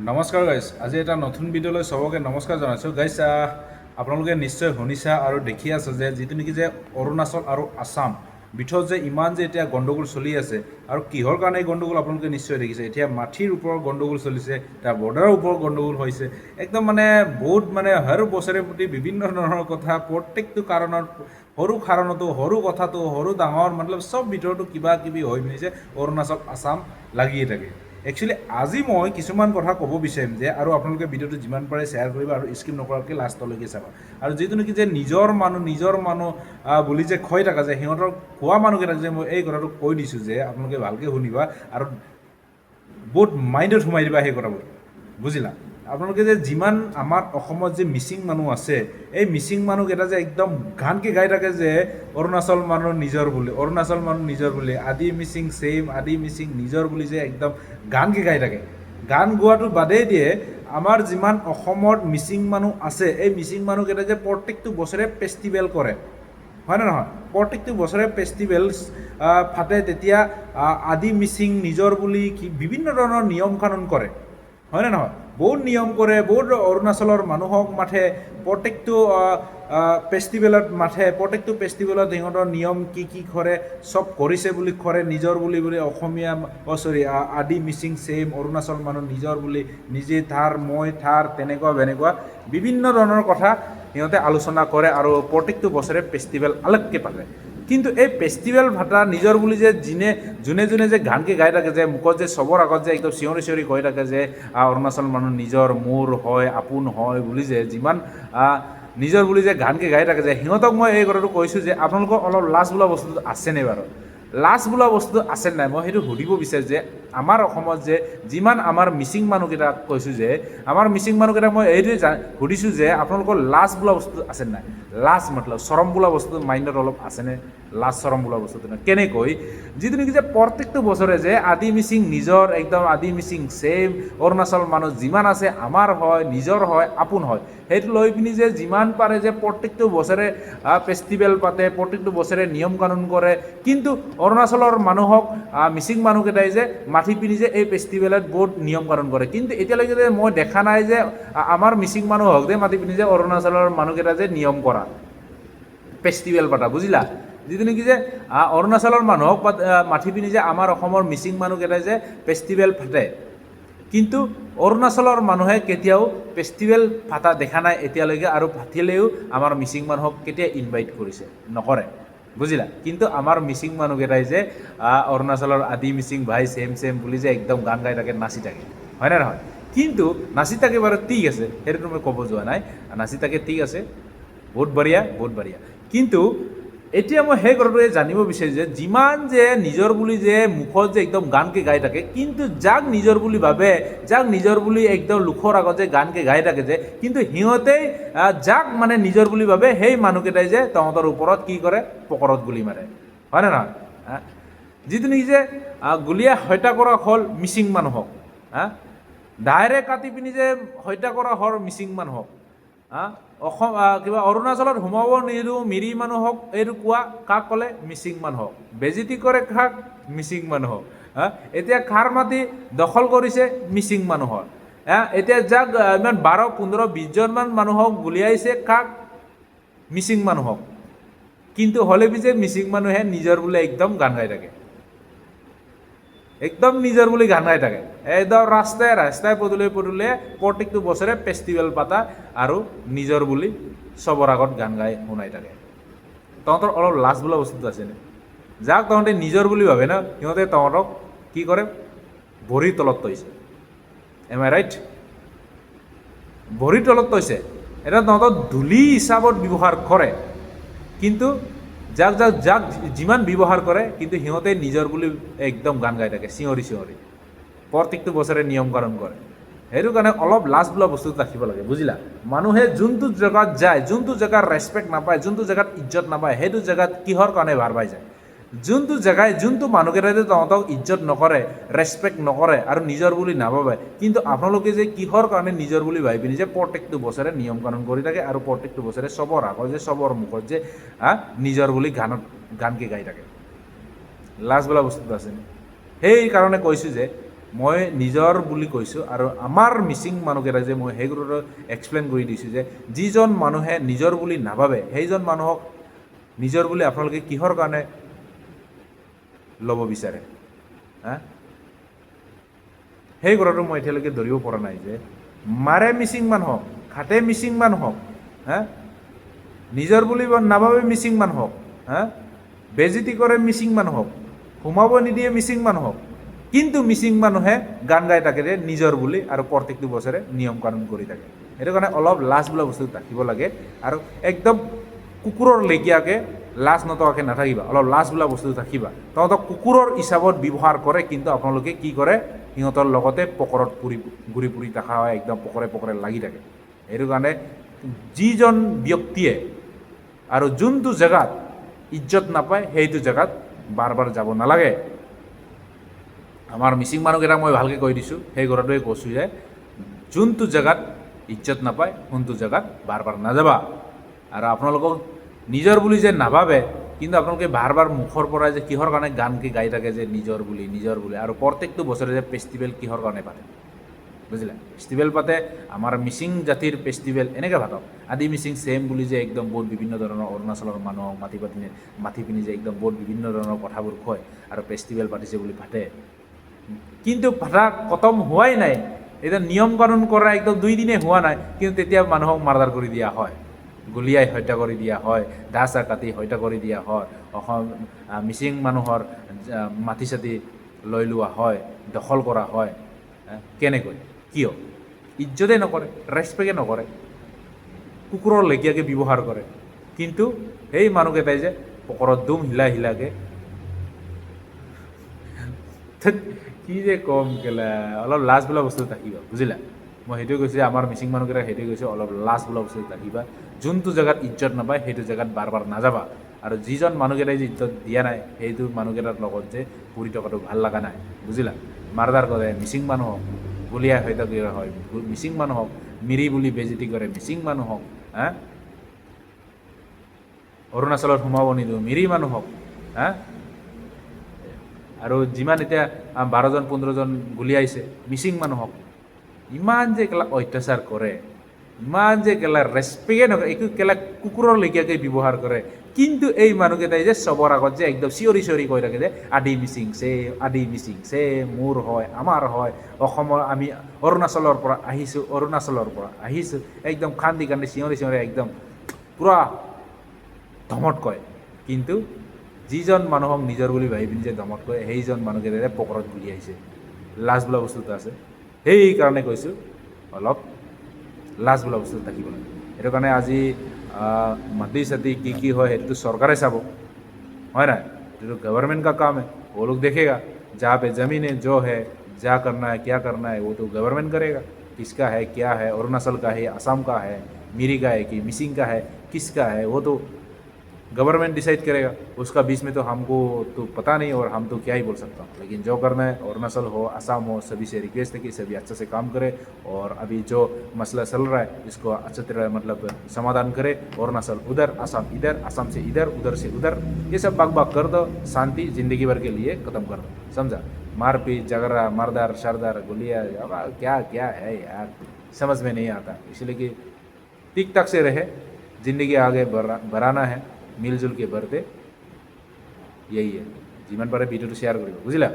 নমস্কাৰ গাইজ, আজি এটা নতুন ভিডিঅ'লৈ চবকে নমস্কাৰ জনাইছোঁ। গাইজ আপোনালোকে নিশ্চয় শুনিছা আৰু দেখি আছে যে যিটো নেকি যে অৰুণাচল আৰু আছাম ভিতৰত যে ইমান যে এতিয়া গণ্ডগোল চলি আছে আৰু কিহৰ কাৰণে এই গণ্ডগোল আপোনালোকে নিশ্চয় দেখিছে। এতিয়া মাটিৰ ওপৰত গণ্ডগোল চলিছে, তাৰ বৰ্ডাৰৰ ওপৰত গণ্ডগোল হৈছে, একদম মানে বহুত মানে হৰ বছৰে প্ৰতি বিভিন্ন ধৰণৰ কথা, প্ৰত্যেকটো কাৰণত সৰু কাৰণতো সৰু কথাটো সৰু ডাঙৰ মতলব চব ভিতৰতো কিবা কিবি হৈ পিনিছে অৰুণাচল আছাম লাগিয়ে থাকে। একচুৱেলি আজি মই কিছুমান কথা ক'ব বিচাৰিম যে আৰু আপোনালোকে ভিডিঅ'টো যিমান পাৰে শ্বেয়াৰ কৰিব আৰু স্কিপ নকৰাকৈ লাষ্টলৈকে চাবা। আৰু যিটো নেকি যে নিজৰ মানুহ বুলি যে কৈ থকা যে সিহঁতৰ খোৱা মানুহকেইটাক যে মই এই কথাটো কৈ দিছোঁ যে আপোনালোকে ভালকৈ শুনিবা আৰু বহুত মাইণ্ডত সোমাই দিবা সেই কথাবোৰ, বুজিলা। আপোনালোকে যে যিমান আমাৰ অসমত যে মিচিং মানুহ আছে, এই মিচিং মানুহকেইটা যে একদম গানকৈ গাই থাকে যে অৰুণাচল মানুহ নিজৰ বুলি, অৰুণাচল মানুহ নিজৰ বুলি, আদি মিচিং ছেইম, আদি মিচিং নিজৰ বুলি যে একদম গানকৈ গাই থাকে। গান গোৱাটো বাদেই দিয়ে, আমাৰ যিমান অসমত মিচিং মানুহ আছে এই মিচিং মানুহকেইটা যে প্ৰত্যেকটো বছৰে ফেষ্টিভেল কৰে, হয়নে নহয়? প্ৰত্যেকটো বছৰে ফেষ্টিভেল ফাটে, তেতিয়া আদি মিচিং নিজৰ বুলি বিভিন্ন ধৰণৰ নিয়ম কানুন কৰে, হয়নে নহয়? বহুত নিয়ম কৰে, বহুত অৰুণাচলৰ মানুহক মাতে, প্ৰত্যেকটো ফেষ্টিভেলত মাতে, প্ৰত্যেকটো ফেষ্টিভেলত সিহঁতৰ নিয়ম কি কি কৰে চব কৰিছে বুলি কৰে, নিজৰ বুলি অসমীয়া আদি মিচিং ছেইম, অৰুণাচল মানুহ নিজৰ বুলি, নিজে থাৰ মই থাৰ, তেনেকুৱা বেনেকুৱা বিভিন্ন ধৰণৰ কথা সিহঁতে আলোচনা কৰে আৰু প্ৰত্যেকটো বছৰে ফেষ্টিভেল আলগকৈ পাতে। কিন্তু এই ফেষ্টিভেল ভাটা নিজৰ বুলি যে যোনে যে গানকৈ গাই থাকে, যে মুখত যে চবৰ আগত যে একদম চিঞৰি চিঞৰি কৈ থাকে যে অৰুণাচল মানুহ নিজৰ, মোৰ হয়, আপোন হয় বুলি যে যিমান নিজৰ বুলি যে গানকৈ গাই থাকে, যে সিহঁতক মই এই কথাটো কৈছোঁ যে আপোনালোকৰ অলপ লাজ বোলা বস্তুটো আছেনে বাৰু? লাজ বোলা বস্তু আছে নাই মই সেইটো সুধিব বিচাৰোঁ। যে আমাৰ অসমত যে যিমান আমাৰ মিচিং মানুহকেইটাক কৈছোঁ, যে আমাৰ মিচিং মানুহকেইটাক মই এইটোৱে সুধিছোঁ যে আপোনালোকৰ লাজ বোলা বস্তু আছে নাই? লাজ মতলব চৰম বোলা বস্তুটো মাইণ্ডত অলপ আছেনে? লাজ চৰম বোলা বস্তুটো কেনেকৈ যিটো নেকি যে প্ৰত্যেকটো বছৰে যে আদি মিচিং নিজৰ, একদম আদি মিচিং ছেইম, অৰুণাচল মানুহ যিমান আছে আমাৰ হয়, নিজৰ হয়, আপোন হয়, সেইটো লৈ পিনি যে যিমান পাৰে যে প্ৰত্যেকটো বছৰে ফেষ্টিভেল পাতে, প্ৰত্যেকটো বছৰে নিয়ম কানুন কৰে, কিন্তু অৰুণাচলৰ মানুহক মিচিং মানুহকেইটাই যে মাতি পিনি যে এই ফেষ্টিভেলত বহুত নিয়ম কানুন কৰে। কিন্তু এতিয়ালৈকে যে মই দেখা নাই যে আমাৰ মিচিং মানুহক যে মাতি পিনি যে অৰুণাচলৰ মানুহকেইটা যে নিয়ম কৰা, ফেষ্টিভেল পাতা, বুজিলা। যিটো নেকি যে অৰুণাচলৰ মানুহক মাতি পিনি যে আমাৰ অসমৰ মিচিং মানুহকেইটাই যে ফেষ্টিভেল পাতে, কিন্তু অৰুণাচলৰ মানুহে কেতিয়াও ফেষ্টিভেল পাতা দেখা নাই এতিয়ালৈকে, আৰু পাতিলেও আমাৰ মিচিং মানুহক কেতিয়া ইনভাইট কৰিছে? নকৰে, বুজিলা। কিন্তু আমাৰ মিচিং মানুহকেইটাই যে অৰুণাচলৰ আদি মিচিং ভাই ছেম ছেম বুলি যে একদম গান গাই থাকে, নাচি থাকে, হয়নে নহয়? কিন্তু নাচি থাকে বাৰু, ঠিক আছে, সেইটোতো মই ক'ব যোৱা নাই, নাচি থাকে ঠিক আছে, বহুত বঢ়িয়া, বহুত বঢ়িয়া। কিন্তু এতিয়া মই সেই কথাটোৱে জানিব বিচাৰিছোঁ যে যিমান যে নিজৰ বুলি যে মুখত যে একদম গানকৈ গাই থাকে, কিন্তু যাক নিজৰ বুলি ভাবে, যাক নিজৰ বুলি একদম লোকৰ আগত যে গানকৈ গাই থাকে, যে কিন্তু সিহঁতেই যাক মানে নিজৰ বুলি ভাবে সেই মানুহকেইটাই যে তহঁতৰ ওপৰত কি কৰে? পকৰত গুলি মাৰে, হয়নে নহয়? যিটো নেকি যে গুলীয়া হত্যা কৰা হ'ল মিচিং মানুহক, ডাইৰেক্ট কাটি পিনি যে হত্যা কৰা হ'ল মিচিং মানুহক, অসম কিবা অৰুণাচলত সোমাব নিদিওঁ মিৰি মানুহক, এইটো কোৱা কাক ক'লে? মিচিং মানুহক। বেজিতি কৰে কাক? মিচিং মানুহক। এতিয়া খাৰ মাটি দখল কৰিছে মিচিং মানুহৰ। এতিয়া যাক ইমান 12, 15, 20জনমান মানুহক গুলিয়াইছে, কাক? মিচিং মানুহক। কিন্তু হ'লে যে মিচিং মানুহে নিজৰ বোলে একদম গান গাই থাকে, একদম নিজৰ বুলি গান গাই থাকে, একদম ৰাস্তাই ৰাস্তাই পদূলিয়ে পদূলিয়ে প্ৰত্যেকটো বছৰে ফেষ্টিভেল পাতা আৰু নিজৰ বুলি চবৰ আগত গান গাই শুনাই থাকে। তহঁতৰ অলপ লাজ বোলা বস্তুটো আছেনে? যাক তহঁতে নিজৰ বুলি ভাবে ন, সিহঁতে তহঁতক কি কৰে? ভৰিৰ তলত থৈছে। এম আই ৰাইট? ভৰিৰ তলত থৈছে, এটা তহঁতক ধূলি হিচাপত ব্যৱহাৰ কৰে, কিন্তু যাক যাক যাক যিমান ব্যৱহাৰ কৰে, কিন্তু সিহঁতে নিজৰ বুলি একদম গান গাই থাকে, চিঞৰি চিঞৰি প্ৰত্যেকটো বছৰে নিয়ম কানুন কৰে। সেইটো কাৰণে অলপ লাজ বোলা বস্তুটো ৰাখিব লাগে, বুজিলা। মানুহে যোনটো জেগাত যায়, যোনটো জেগাত ৰেচপেক্ট নাপায়, যোনটো জেগাত ইজ্জত নাপায়, সেইটো জেগাত কিহৰ কাৰণে ভাৰ পাই যায়? যোনটো জেগাই যোনটো মানুহকেইটাই যে তহঁতক ইজ্জত নকৰে, ৰেচপেক্ট নকৰে আৰু নিজৰ বুলি নাভাবে, কিন্তু আপোনালোকে যে কিহৰ কাৰণে নিজৰ বুলি ভাবি পিনি যে প্ৰত্যেকটো বছৰে নিয়ম কানুন কৰি থাকে আৰু প্ৰত্যেকটো বছৰে চবৰ আগত যে চবৰ মুখত যে নিজৰ বুলি গানকৈ গাই থাকে? লাজ বোলা বস্তুটো আছেনে? সেইকাৰণে কৈছোঁ যে মই নিজৰ বুলি কৈছোঁ আৰু আমাৰ মিচিং মানুহকেইটাক যে মই সেই কথাটো এক্সপ্লেইন কৰি দিছোঁ যে যিজন মানুহে নিজৰ বুলি নাভাবে সেইজন মানুহক নিজৰ বুলি আপোনালোকে কিহৰ কাৰণে ল'ব বিচাৰে হা সেই কথাটো মই এতিয়ালৈকে ধৰিব পৰা নাই যে মাৰে মিচিং মানুহক খাটে মিচিং মানুহক হা নিজৰ বুলি নাভাবে মিচিং মানুহক হা বেজিতি কৰে মিচিং মানুহক সোমাব নিদিয়ে মিচিং মানুহক কিন্তু মিচিং মানুহে গান গাই থাকে যে নিজৰ বুলি আৰু প্ৰত্যেকটো বছৰে নিয়ম কানুন কৰি থাকে সেইটো কাৰণে অলপ লাজ বোলা বস্তু থাকিব লাগে আৰু একদম কুকুৰৰ লেগীয়াকৈ লাজ নথকাকৈ নাথাকিবা অলপ লাজ বোলা বস্তু থাকিবা তহঁতক কুকুৰৰ হিচাপত ব্যৱহাৰ কৰে কিন্তু আপোনালোকে কি কৰে সিহঁতৰ লগতে পকৰত ঘূৰি ফুৰি থকা হয় একদম পকৰে লাগি থাকে সেইটো কাৰণে যিজন ব্যক্তিয়ে আৰু যোনটো জেগাত ইজ্জত নাপায় সেইটো জেগাত বাৰ বাৰ যাব নালাগে আমাৰ মিচিং মানুহকেইটাক মই ভালকৈ কৈ দিছোঁ সেই কথাটোৱে কৈছোঁ যে যোনটো জেগাত ইজ্জত নাপায় কোনটো জেগাত বাৰ বাৰ নাযাবা আৰু আপোনালোকক নিজৰ বুলি যে নাভাবে কিন্তু আপোনালোকে বাৰ বাৰ মুখৰ পৰা যে কিহৰ কাৰণে গানকে গাই থাকে যে নিজৰ বুলি আৰু প্ৰত্যেকটো বছৰে যে ফেষ্টিভেল কিহৰ কাৰণে পাতে বুজিলে ফেষ্টিভেল পাতে আমাৰ মিচিং জাতিৰ ফেষ্টিভেল এনেকৈ পাতক আদি মিচিং ছেম বুলি যে একদম বহুত বিভিন্ন ধৰণৰ অৰুণাচলৰ মানুহক মাতি পিনি যে একদম বহুত বিভিন্ন ধৰণৰ কথাবোৰ কয় আৰু ফেষ্টিভেল পাতিছে বুলি পাতে কিন্তু ভাষা খতম হোৱাই নাই এতিয়া নিয়ম কানুন কৰা একদম 2 দিনে হোৱা নাই কিন্তু তেতিয়া মানুহক মাৰ্ডাৰ কৰি দিয়া হয় গুলিয়াই হত্যা কৰি দিয়া হয় দা চা কাটি হত্যা কৰি দিয়া হয় অসম মিচিং মানুহৰ মাটি চাটি লৈ লোৱা হয় দখল কৰা হয় কেনেকৈ কিয় ইজ্জতে নকৰে ৰেচপেক্টে নকৰে কুকুৰৰ লেগীয়াকৈ ব্যৱহাৰ কৰে কিন্তু সেই মানুহকেইটাই যে পকৰত দুম হিলাকৈ কি যে কম কেলা অলপ লাজ বোলা বস্তু থাকিবা বুজিলা মই সেইটোৱে কৈছোঁ আমাৰ মিচিং মানুহকেইটাক সেইটোৱে কৈছোঁ অলপ লাজ বোলা বস্তু থাকিবা যোনটো জেগাত ইজ্জত নাপায় সেইটো জেগাত বাৰ বাৰ নাযাবা আৰু যিজন মানুহকেইটাই যে ইজ্জত দিয়া নাই সেইটো মানুহকেইটাৰ লগত যে ফুৰি থকাটো ভাল লগা নাই বুজিলা মাৰ্ডাৰ কৰে মিচিং মানুহক গুলিয়াই হত্যা কৰা হয় মিচিং মানুহক মিৰি বুলি বেজিতি কৰে মিচিং মানুহক হা অৰুণাচলত সোমাব নিদিওঁ মিৰি মানুহক হা আৰু যিমান এতিয়া 12জন 15জন গুলিয়াইছে মিচিং মানুহক ইমান যে কেলা অত্যাচাৰ কৰে ইমান যে কেলা ৰেচপেক্টে নকৰে একো কেলা কুকুৰৰ লেখীয়াকৈ ব্যৱহাৰ কৰে কিন্তু এই মানুহকেইটাই যে চবৰ আগত যে একদম চিঞৰি কৈ থাকে যে আদি মিচিং চে মোৰ হয় আমাৰ হয় অসমৰ আমি অৰুণাচলৰ পৰা আহিছোঁ একদম কান্দি চিঞৰি একদম পূৰা ধমত কয় কিন্তু যিজন মানুহক নিজৰ বুলি ভাবি পিনি যে দমত কয় সেইজন মানুহকেইটাই পকৰত গুলিয়াইছে লাজ বোলা বস্তুটো আছে সেইকাৰণে কৈছোঁ অলপ লাজ বোলা বস্তু থাকিব লাগে সেইটো কাৰণে আজি মাটি চাটি কি হয় সেইটোতো চৰকাৰে চাব হয় নাই এইটোতো गवर्नमेंट का काम है वो लोग देखेगा जहाँ पे ज़मीन है जो है जा करना है क्या करना है वो तो गवर्नमेंट करेगा किसका है क्या है अरुणाचल का है असम का है मिरी का है कि मिसिंग का है किसका है वो तो गवर्नमेंट डिसाइड करेगा उसका बीच में तो हमको तो पता नहीं और हम तो क्या ही बोल सकता हूँ लेकिन जो करना है अरुणाचल हो असम हो सभी से रिक्वेस्ट है कि सभी अच्छे से काम करे और अभी जो मसला चल रहा है इसको अच्छे तरह मतलब समाधान करे अरुणाचल उधर असम से इधर उधर से उधर ये सब बाग कर दो शांति ज़िंदगी भर के लिए ख़त्म कर दो समझा मारपीट झगड़ा मर्दार शरदार गोलियाँ क्या क्या है यार समझ में नहीं आता इसलिए कि टिक टाक से रहे ज़िंदगी आगे बढ़ाना है मिलजुल के बढ़ते यही है जिमान पारे भिडिओ शेयर करिब बुझिला।